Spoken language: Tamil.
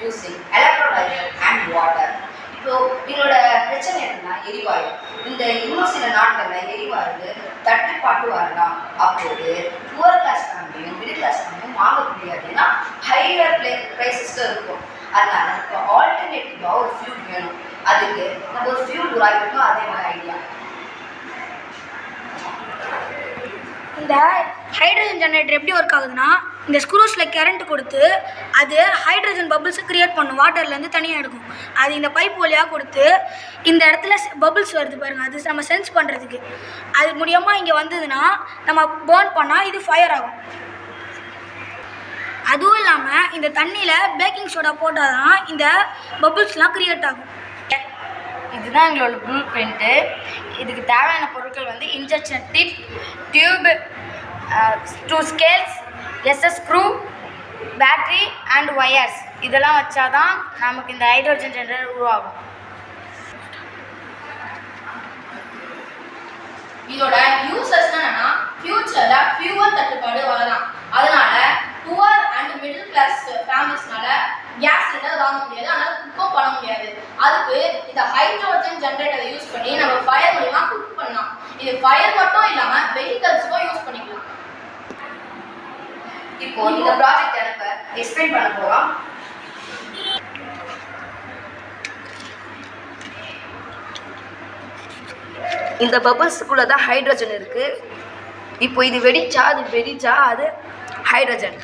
using electrolyzer and water. இப்போ இதோட பிரச்சனை என்னன்னா எரிவாயு. இந்த இன்னும் சில நாட்களில் எரிவாயு தட்டுப்பாட்டு வரலாம். அப்போது புவர் கிளாஸ் ஃபேமிலியும் மிடில் கிளாஸ் ஃபேமிலியும் வாங்க முடியாது. ஏன்னா ஹையர் ப்ரைஸஸ்க்கு இருக்கும். அதனால இப்போ ஆல்டர்னேட்டிவாக ஒரு ஃபியூல் வேணும். அதுக்கு நம்ம ஒரு ஃபியூல் உருவாக்கிட்டோம். அதே மாதிரி ஐடியா. இந்த ஹைட்ரஜன் ஜெனரேட்டர் எப்படி ஒர்க் ஆகுதுன்னா, இந்த ஸ்க்ரூஸில் கரண்ட் கொடுத்து அது ஹைட்ரஜன் பபிள்ஸை க்ரியேட் பண்ணும். வாட்டர்லேருந்து தனியாக எடுக்கும். அது இந்த பைப் வழியாக கொடுத்து இந்த இடத்துல பபிள்ஸ் வருது பாருங்கள், அது நம்ம சென்ஸ் பண்ணுறதுக்கு. அது மூலியமாக இங்கே வந்ததுன்னா நம்ம பேர்ன் பண்ணால் இது ஃபயர் ஆகும். அதுவும் இல்லாமல் இந்த தண்ணியில் பேக்கிங் சோடா போட்டால் தான் இந்த பபிள்ஸ்லாம் க்ரியேட் ஆகும். இதுதான் எங்களோட ப்ளூ பிரிண்ட்டு. இதுக்கு தேவையான பொருட்கள் வந்து injection tip, tube, 2 scales, SS screw, battery and wires. இதெல்லாம் வச்சாதான் நமக்கு இந்த ஹைட்ரோஜன் ஜெனரேட்டர் உருவாகும். இதோட யூசஸ் என்னன்னா, ஃபியூச்சரில் ஃபியூவல் தட்டுப்பாடு வரலாம். அதனால புவர் அண்ட் மிடில் கிளாஸ் ஃபேமிலிஸ்னால கேஸ் சிலிண்டர் வாங்க முடியாது, அதனால குக்கும் பண்ண முடியாது. அதுக்கு இந்த ஹைட்ரோஜன் ஜெனரேட்டரை யூஸ் பண்ணி நம்ம ஃபயர் மூலியமா குக் பண்ணலாம். இது ஃபயர் மட்டும் இல்லாமல் வெஹிக்கல்ஸுக்கும் யூஸ் பண்ணிக்கலாம். இப்போ இந்த ப்ராஜெக்ட் எனக்கு எக்ஸ்பிளைன் பண்ண போகிறோம். இந்த பபிள்ஸுக்குள்ளே தான் ஹைட்ரஜன் இருக்குது. இப்போ இது வெடிச்சா அது ஹைட்ரஜன்.